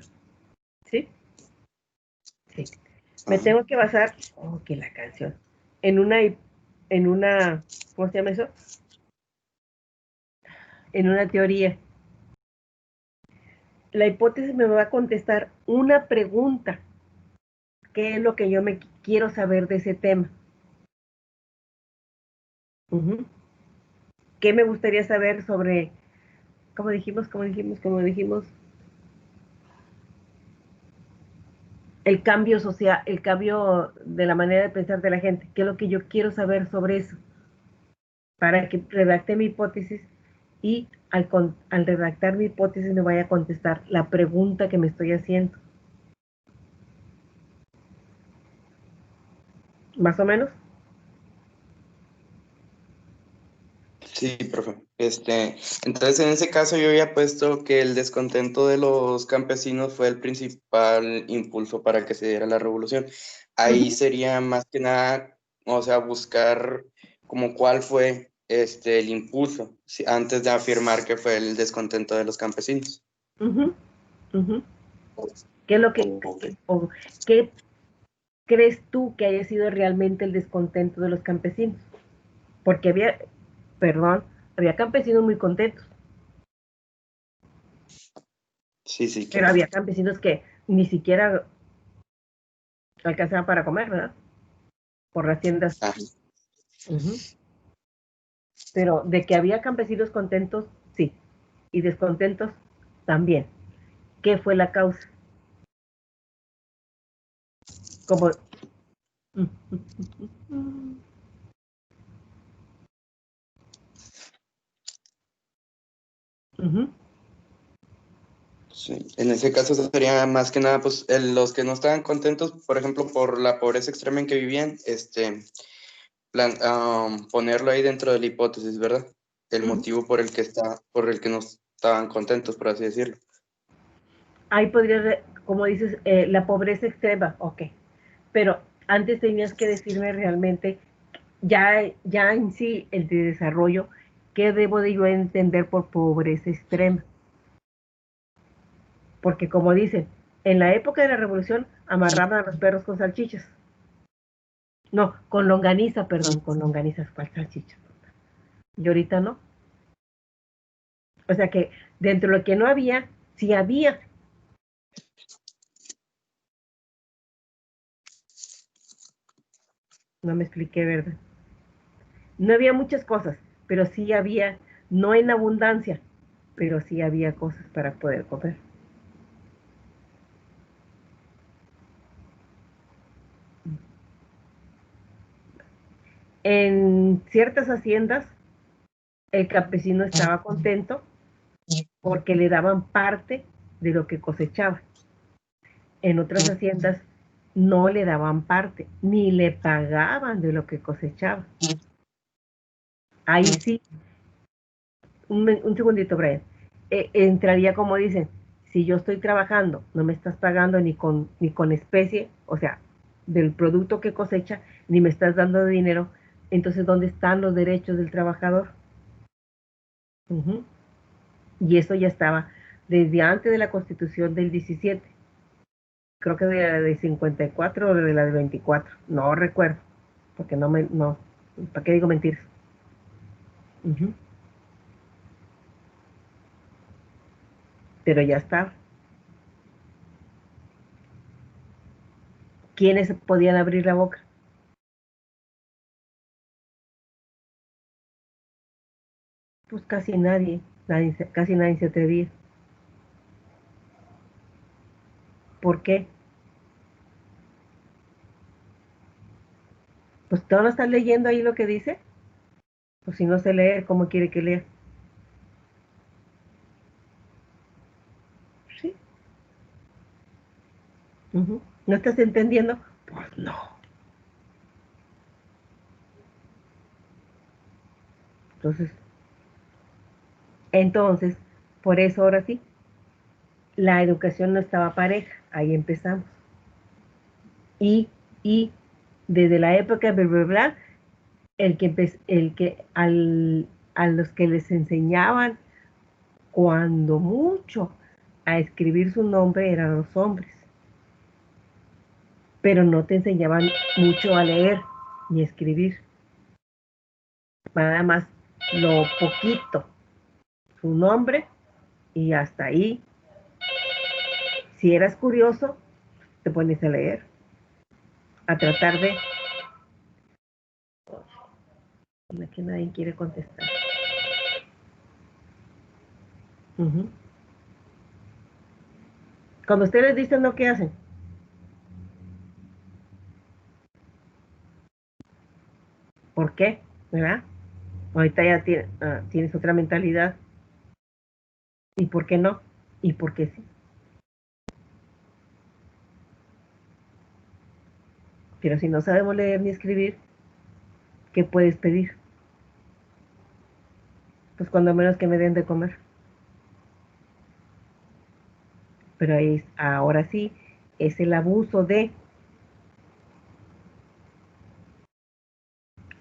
¿Sí? Sí. Me tengo que basar, que la canción, en una, ¿cómo se llama eso? En una teoría. la hipótesis me va a contestar una pregunta. ¿Qué es lo que yo me quiero saber de ese tema? Uh-huh. ¿Qué me gustaría saber sobre, cómo dijimos, el cambio social, el cambio de la manera de pensar de la gente? ¿Qué es lo que yo quiero saber sobre eso? Para que redacte mi hipótesis y al redactar mi hipótesis me vaya a contestar la pregunta que me estoy haciendo. ¿Más o menos? Sí, profe. Entonces, en ese caso yo había puesto que el descontento de los campesinos fue el principal impulso para que se diera la revolución. Ahí sería más que nada, o sea, buscar como cuál fue el impulso, antes de afirmar que fue el descontento de los campesinos. Uh-huh. Uh-huh. ¿Qué es lo que, Okay. qué crees tú que haya sido realmente el descontento de los campesinos? Porque había campesinos muy contentos, Sí, pero claro. había campesinos que ni siquiera alcanzaban para comer, ¿verdad? Por las tiendas. Ah, Uh-huh. Pero de que había campesinos contentos, sí, y descontentos también. ¿Qué fue la causa? Como... Uh-huh. sí. En ese caso sería más que nada, pues, los que no estaban contentos, por ejemplo, por la pobreza extrema en que vivían, ponerlo ahí dentro de la hipótesis, ¿verdad? El motivo por el que no estaban contentos, por así decirlo. Ahí podría, como dices, la pobreza extrema, ok. Pero antes tenías que decirme realmente, ya en sí, el de desarrollo, ¿qué debo de yo entender por pobreza extrema? Porque como dicen, en la época de la revolución amarraban a los perros con salchichas. No, con longaniza, perdón, con longanizas, ¿cuál salchicha? Y ahorita no. O sea que dentro de lo que no había, sí había. No me expliqué, ¿verdad? No había muchas cosas, pero sí había, no en abundancia, pero sí había cosas para poder comer. En ciertas haciendas, el campesino estaba contento porque le daban parte de lo que cosechaba. En otras haciendas no le daban parte, ni le pagaban de lo que cosechaba. Ahí sí, un segundito, Brian. Entraría como dicen, si yo estoy trabajando, no me estás pagando ni con especie, o sea, del producto que cosecha, ni me estás dando dinero, entonces ¿dónde están los derechos del trabajador? Uh-huh. Y eso ya estaba desde antes de la Constitución del 17, creo que de la de 54 o de la de 24, no recuerdo, porque no, ¿para qué digo mentiras? Uh-huh. Pero ya estaba. ¿Quiénes podían abrir la boca? Pues casi casi nadie se atrevía. ¿Por qué? Pues todo lo estás leyendo ahí lo que dice. Pues si no sé leer, ¿cómo quiere que lea? Sí. Uh-huh. ¿No estás entendiendo? Pues no. Entonces, por eso ahora sí, la educación no estaba pareja. Ahí empezamos. Y, y desde la época de bla, bla, bla, a los que les enseñaban cuando mucho a escribir su nombre eran los hombres, pero no te enseñaban mucho a leer ni escribir, nada más lo poquito, su nombre y hasta ahí, Si eras curioso, te pones a leer, a tratar de... Aquí nadie quiere contestar. Cuando ustedes dicen lo que hacen. ¿Por qué? ¿Verdad? Ahorita ya tienes otra mentalidad. ¿Y por qué no? ¿Y por qué sí? Pero si no sabemos leer ni escribir, ¿qué puedes pedir? Pues cuando menos que me den de comer. Pero ahí, ahora sí, es el abuso de...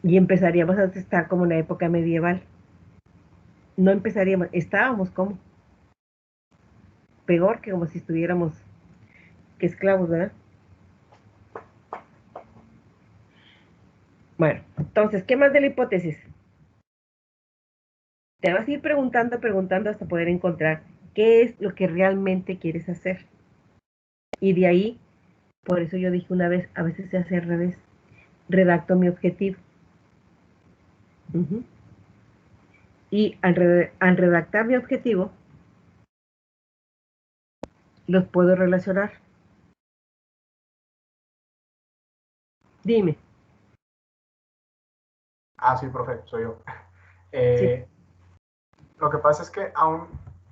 Y empezaríamos a estar como en la época medieval. No empezaríamos, estábamos como peor que como si estuviéramos que esclavos, ¿verdad? Bueno, entonces, ¿qué más de la hipótesis? Te vas a ir preguntando hasta poder encontrar qué es lo que realmente quieres hacer. Y de ahí, por eso yo dije una vez, a veces se hace al revés. Redacto mi objetivo. Y al redactar mi objetivo, los puedo relacionar. Dime. Sí, profe, soy yo. Sí. Lo que pasa es que aún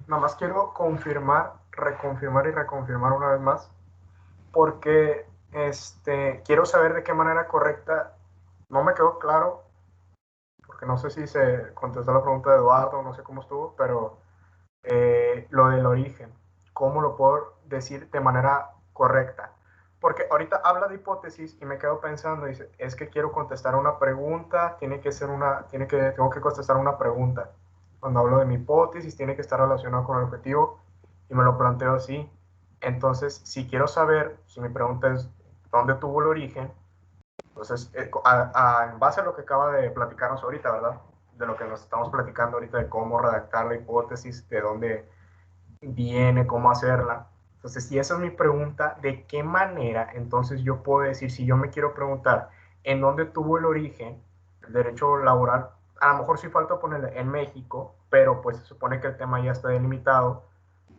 nada más quiero confirmar, reconfirmar y reconfirmar una vez más, porque quiero saber de qué manera correcta, no me quedó claro, porque no sé si se contestó la pregunta de Eduardo, no sé cómo estuvo, pero lo del origen, ¿cómo lo puedo decir de manera correcta? Porque ahorita habla de hipótesis y me quedo pensando, dice, es que quiero contestar una pregunta, tengo que contestar una pregunta. Cuando hablo de mi hipótesis, tiene que estar relacionado con el objetivo y me lo planteo así. Entonces, si quiero saber, si mi pregunta es, ¿dónde tuvo el origen? Entonces, en base a lo que acaba de platicarnos ahorita, ¿verdad? De lo que nos estamos platicando ahorita, de cómo redactar la hipótesis, de dónde viene, cómo hacerla. Entonces, si esa es mi pregunta, ¿de qué manera entonces yo puedo decir, si yo me quiero preguntar en dónde tuvo el origen el derecho laboral? A lo mejor sí falta ponerle en México, pero pues se supone que el tema ya está delimitado.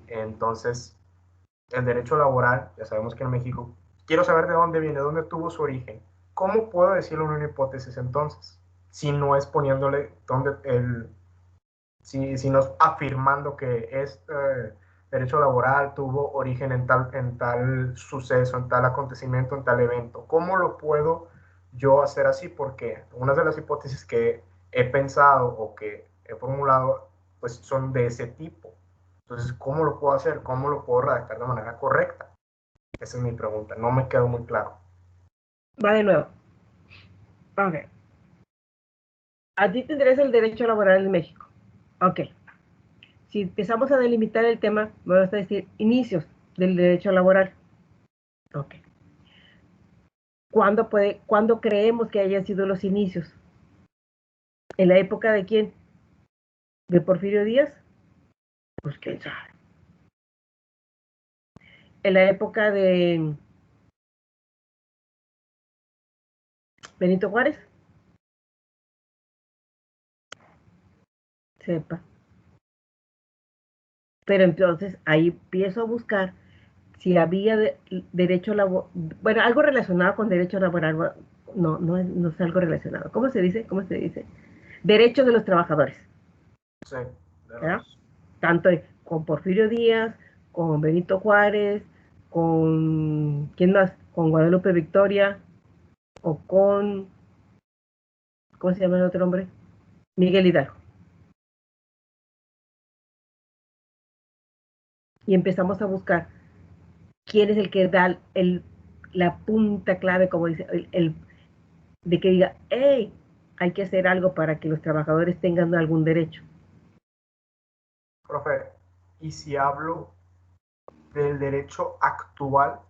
Entonces, el derecho laboral, ya sabemos que en México, quiero saber de dónde viene, dónde tuvo su origen. ¿Cómo puedo decirlo en una hipótesis entonces? Si no es poniéndole si no es afirmando que este derecho laboral tuvo origen en tal suceso, en tal acontecimiento, en tal evento. ¿Cómo lo puedo yo hacer así? Porque una de las hipótesis que he pensado o que he formulado, pues son de ese tipo. Entonces, ¿cómo lo puedo hacer? ¿Cómo lo puedo redactar de manera correcta? Esa es mi pregunta. No me quedó muy claro. Va de nuevo. Ok. A ti te interesa el derecho laboral en México. Ok. Si empezamos a delimitar el tema, me vas a decir inicios del derecho laboral. Ok. ¿Cuándo creemos que hayan sido los inicios? ¿En la época de quién? ¿De Porfirio Díaz? Pues quién sabe. ¿En la época de Benito Juárez? Sepa. Pero entonces ahí empiezo a buscar si había derecho laboral, bueno, algo relacionado con derecho laboral, no es algo relacionado. ¿Cómo se dice? ¿Cómo se dice? Derechos de los trabajadores. Sí. ¿Verdad? Tanto con Porfirio Díaz, con Benito Juárez, con, ¿quién más? Con Guadalupe Victoria, o con, ¿cómo se llama el otro hombre? Miguel Hidalgo. Y empezamos a buscar quién es el que da la punta clave, como dice, de que diga, hey, hay que hacer algo para que los trabajadores tengan algún derecho. Profe, ¿y si hablo del derecho actual?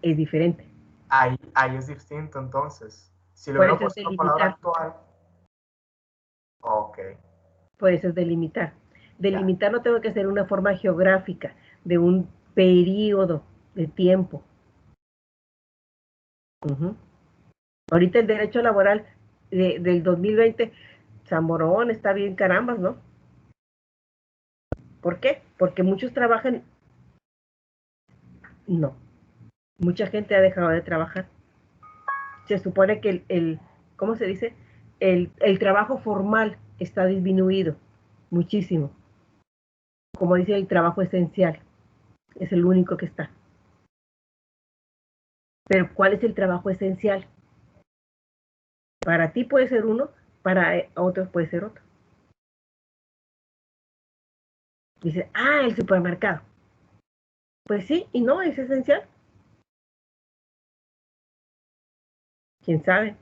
Es diferente. Ahí es distinto entonces. Si le Por hubiera eso es puesto la palabra delimitar. actual. Ok. Por eso es delimitar. Delimitar no tengo que hacer una forma geográfica de un periodo de tiempo. Ahorita el derecho laboral del 2020, Zamorón está bien carambas, ¿no? ¿Por qué? Porque muchos trabajan, no, mucha gente ha dejado de trabajar. Se supone que ¿cómo se dice? El trabajo formal está disminuido muchísimo. Como dice, el trabajo esencial es el único que está. Pero ¿cuál es el trabajo esencial? Para ti puede ser uno, para otros puede ser otro. Dice, el supermercado. Pues sí, y no, es esencial. ¿Quién sabe?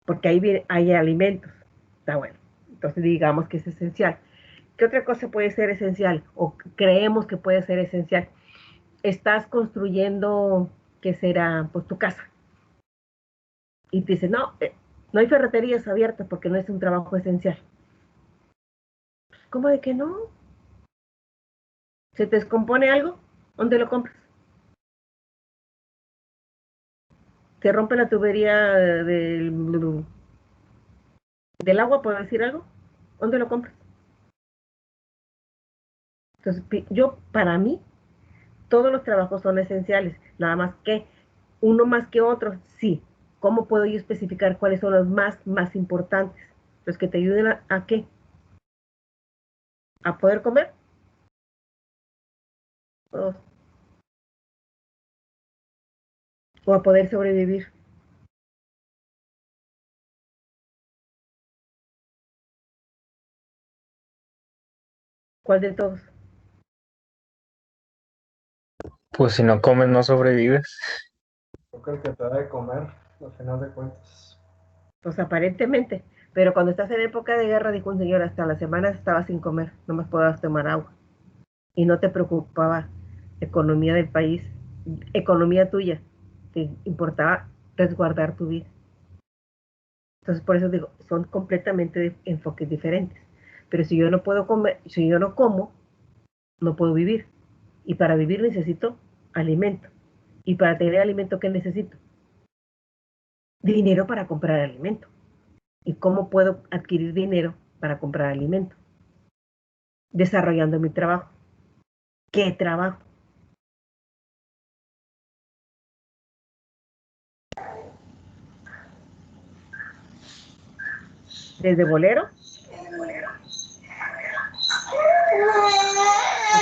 Porque ahí hay alimentos. Está bueno. Entonces digamos que es esencial. ¿Qué otra cosa puede ser esencial? O creemos que puede ser esencial. Estás construyendo, ¿qué será? Pues tu casa. Y te dice, no, no hay ferreterías abiertas porque no es un trabajo esencial. ¿Cómo de que no? ¿Se te descompone algo? ¿Dónde lo compras? ¿Se rompe la tubería del agua, por decir algo? ¿Dónde lo compras? Entonces, para mí, todos los trabajos son esenciales, nada más que uno más que otro, sí. ¿Cómo puedo yo especificar cuáles son los más importantes? Los que te ayuden ¿a qué? ¿A poder comer? ¿O, o a poder sobrevivir? ¿Cuál de todos? Pues si no comes, no sobrevives. Creo que el que te da de comer, al final de cuentas. Pues aparentemente. Pero cuando estás en época de guerra, dijo un señor, hasta las semanas estabas sin comer, no más podías tomar agua. Y no te preocupaba la economía del país, economía tuya. Te importaba resguardar tu vida. Entonces, por eso digo, son completamente enfoques diferentes. Pero si yo no puedo comer, si yo no como, no puedo vivir. Y para vivir necesito alimento. Y para tener alimento, ¿qué necesito? Dinero para comprar alimento. ¿Y cómo puedo adquirir dinero para comprar alimento? Desarrollando mi trabajo. ¿Qué trabajo? Desde bolero, de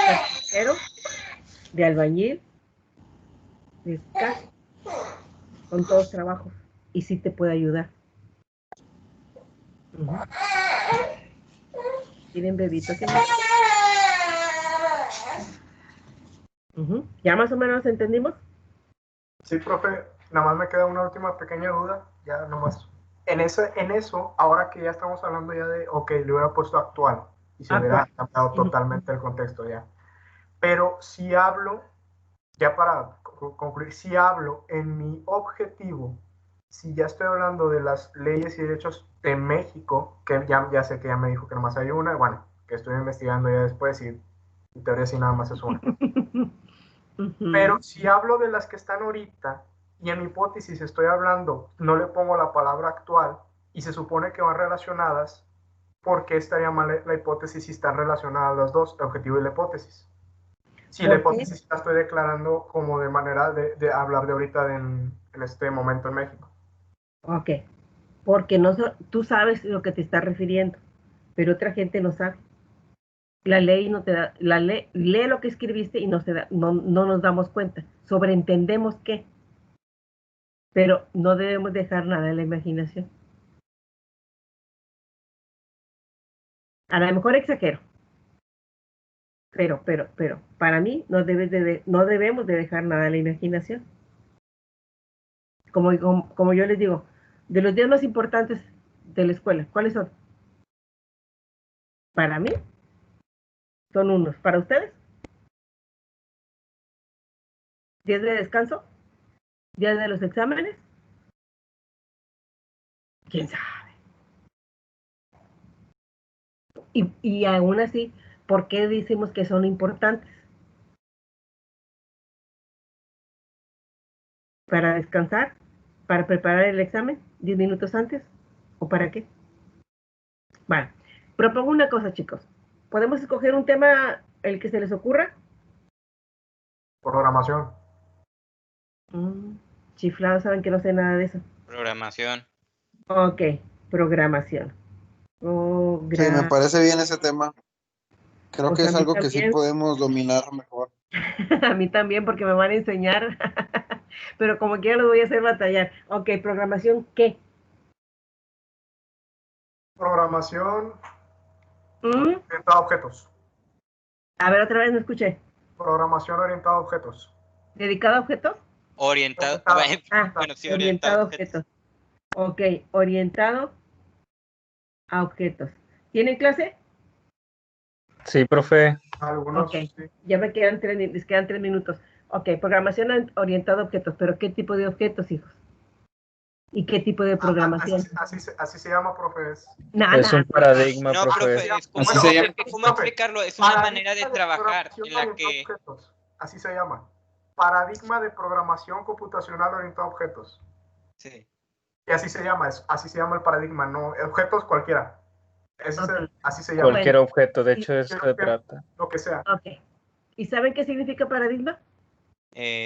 carpintero, de albañil, de casa, son todos trabajos. Y sí te puede ayudar. ¿Tienen bebitos en ¿Ya más o menos entendimos? Sí, profe, nada más me queda una última pequeña duda, ya nomás. En eso, ahora que ya estamos hablando ya de, ok, le hubiera puesto actual y se hubiera cambiado totalmente el contexto ya. Pero si hablo, ya para concluir, si hablo en mi objetivo, si ya estoy hablando de las leyes y derechos de México, que ya sé que ya me dijo que nomás hay una, bueno, que estoy investigando ya después y en teoría sí nada más es una. Pero si hablo de las que están ahorita y en mi hipótesis estoy hablando, no le pongo la palabra actual y se supone que van relacionadas, ¿por qué estaría mal la hipótesis si están relacionadas las dos, el objetivo y la hipótesis? Si la hipótesis la estoy declarando como de manera de hablar de ahorita en este momento en México. Ok, porque no, tú sabes lo que te estás refiriendo, pero otra gente no sabe. La ley no te da, la ley, lee lo que escribiste y no nos damos cuenta. Sobreentendemos que, pero no debemos dejar nada en la imaginación. A lo mejor exagero, pero, para mí no debemos de dejar nada en la imaginación. Como yo les digo, de los días más importantes de la escuela, ¿cuáles son? Para mí, son unos. ¿Para ustedes? ¿Días de descanso? ¿Días de los exámenes? ¿Quién sabe? Y aún así, ¿por qué decimos que son importantes? ¿Para descansar? ¿Para preparar el examen 10 minutos antes? ¿O para qué? Bueno, propongo una cosa, chicos. ¿Podemos escoger un tema, el que se les ocurra? Programación. Chiflados, saben que no sé nada de eso. Programación. Ok, programación. Sí, me parece bien ese tema. Creo Pues que a es mí algo que sí también. podemos dominar mejor. A mí también, porque me van a enseñar. Pero como quiera los voy a hacer batallar. Ok, programación, ¿qué? Programación ¿Mm? orientada a objetos. A ver, otra vez no escuché. Programación orientada a objetos. ¿Dedicado a objetos? Orientado. Ah, Bueno, sí, orientado orientado a a objetos. objetos. Ok, orientado a objetos. ¿Tienen clase? Sí, profe. Algunos, Ok, sí. ya me quedan les quedan 3 minutos. Ok, programación orientada a objetos, pero ¿qué tipo de objetos, hijos? ¿Y qué tipo de programación? Así se llama, profe. Es un paradigma, No, profe. profe, es como, Así se llama. ¿cómo explicarlo? Es una manera de trabajar en la que... Objetos. Así se llama. Paradigma de programación computacional orientada a objetos. Sí. Y así se llama el paradigma, no objetos cualquiera. Así se llama. Cualquier objeto, de hecho, eso Cualquier se trata. Lo que sea. Ok. ¿Y saben qué significa paradigma?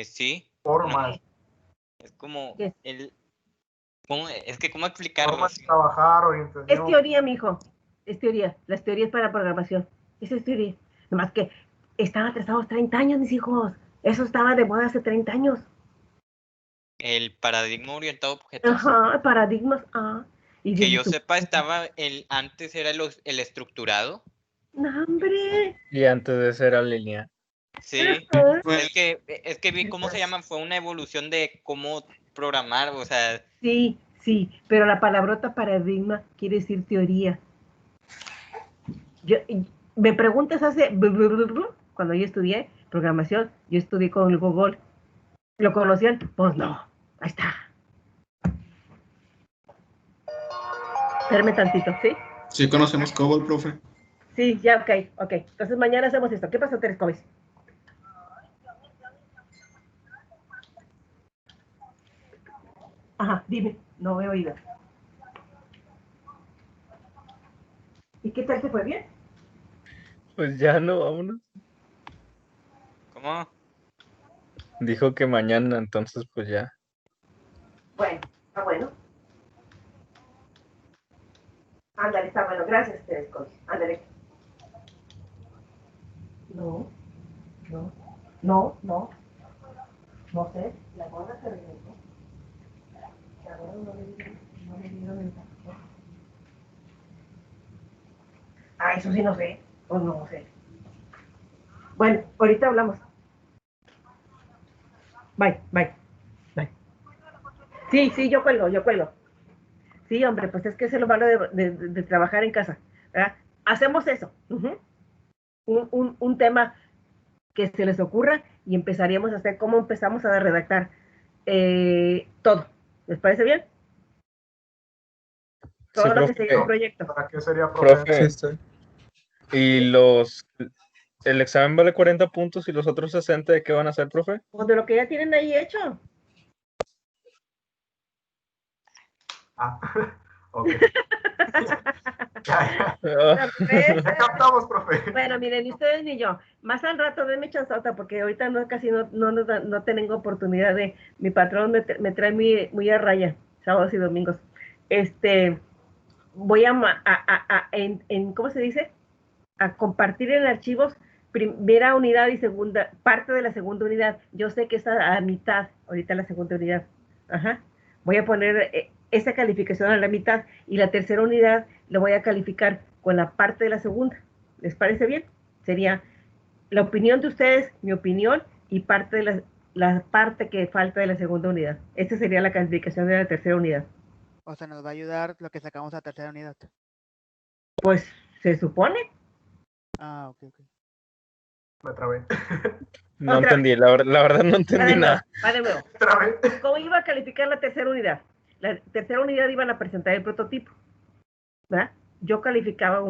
Sí. Formas. No, es como ¿Qué? ¿cómo explicarlo? Formas de trabajar, Es orientación. teoría, mijo. Es teoría. Las teorías para programación. Esa es teoría. Nomás que están atrasados 30 años, mis hijos. Eso estaba de moda hace 30 años. El paradigma orientado a objetos. Ajá, paradigmas. Y Que dices yo tú, sepa, antes era el estructurado. no, hombre. Y antes de ser lineal. Sí. Ajá. Es que vi cómo se llama, fue una evolución de cómo programar, o sea, Sí, sí, pero la palabrota paradigma quiere decir teoría. Me preguntas cuando yo estudié programación, yo estudié con el Google. ¿Lo conocían? Pues no. Ahí está. Espérame tantito, ¿sí? Sí conocemos COBOL, profe. Sí, ya, ok. Entonces mañana hacemos esto. ¿Qué pasó, Teres Comis? Ajá, dime. No he oído. ¿Y qué tal te fue bien? Pues ya no, vámonos. ¿cómo? Dijo que mañana, entonces pues ya. Bueno, está bueno. Ándale, está bueno. Gracias, Teres Comis. Ándale. No. No sé. La gorda se regresó. La gorda no le dieron el pasaporte. Eso sí no sé. O no sé. Bueno, ahorita hablamos. Bye. Sí, yo cuelgo. Sí, hombre, pues es que eso es lo malo de trabajar en casa, ¿verdad? Hacemos eso. Un tema que se les ocurra y empezaríamos a hacer cómo empezamos a redactar todo. ¿Les parece bien? Sí, Todo lo que sería un profe. proyecto. ¿Para qué sería, profe? Profe, y el examen vale 40 puntos y los otros 60, ¿de qué van a hacer, profe? Pues de lo que ya tienen ahí hecho. Ok. ya Ah, captamos, profe. Bueno, miren, ni ustedes ni yo. Más al rato denme chancota, porque ahorita casi no tengo oportunidad de. Mi patrón me trae muy a raya, sábados y domingos. Voy ¿cómo se dice? A compartir en archivos primera unidad y segunda, parte de la segunda unidad. Yo sé que está a mitad, ahorita la segunda unidad. Ajá. Voy a poner esa calificación a la mitad y la tercera unidad la voy a calificar con la parte de la segunda. ¿Les parece bien? Sería la opinión de ustedes, mi opinión y parte de la parte que falta de la segunda unidad. Esta sería la calificación de la tercera unidad. O sea, nos va a ayudar lo que sacamos a tercera unidad. Pues se supone. Ok. Me trabé. no Otra vez. entendí, la verdad no entendí nada. Va de nuevo. Trabé. ¿Cómo iba a calificar la tercera unidad? La tercera unidad iban a presentar el prototipo, ¿verdad? Yo calificaba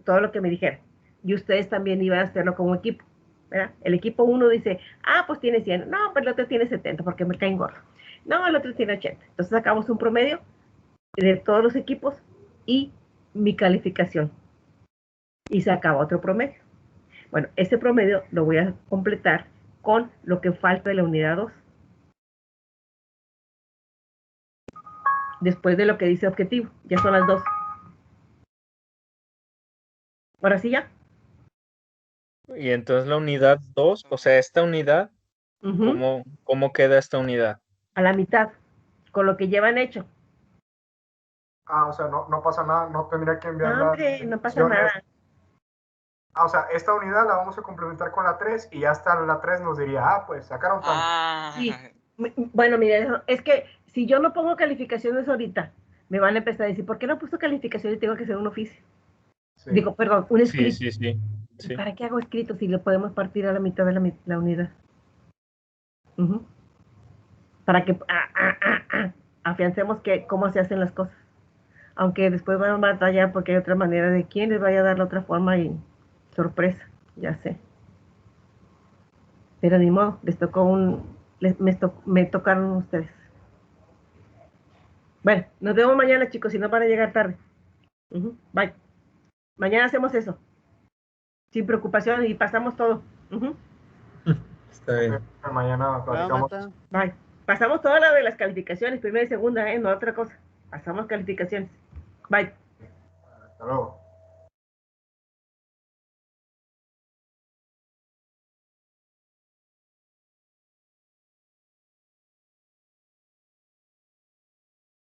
todo lo que me dijeran. Y ustedes también iban a hacerlo como equipo, ¿verdad? El equipo 1 dice, pues tiene 100. No, pues el otro tiene 70 porque me caen gordos. No, el otro tiene 80. Entonces sacamos un promedio de todos los equipos y mi calificación. Y se acaba otro promedio. Bueno, ese promedio lo voy a completar con lo que falta de la unidad 2. Después de lo que dice objetivo. Ya son las 2. Ahora sí ya. Y entonces la unidad 2, o sea, esta unidad, ¿cómo queda esta unidad? A la mitad, con lo que llevan hecho. O sea, no pasa nada, no tendría que enviar No, hombre, no pasa nada. O sea, esta unidad la vamos a complementar con la 3 y ya hasta la 3 nos diría, pues sacaron tanto. Sí. Bueno, mire, es que si yo no pongo calificaciones ahorita, me van a empezar a decir, ¿por qué no he puesto calificaciones y tengo que hacer un oficio? Sí. Digo, perdón, un escrito. Sí. ¿Para qué hago escrito si lo podemos partir a la mitad de la unidad? Para que afiancemos cómo se hacen las cosas. Aunque después van a batallar porque hay otra manera de quién les vaya a dar la otra forma y sorpresa, ya sé. Pero ni modo, les tocó me tocaron ustedes. Bueno, nos vemos mañana, chicos, si no van a llegar tarde. Bye. Mañana hacemos eso. Sin preocupación y pasamos todo. Está bien. Mañana platicamos. Bye. Pasamos todo lo de las calificaciones, primera y segunda, no otra cosa. Pasamos calificaciones. Bye. Hasta luego.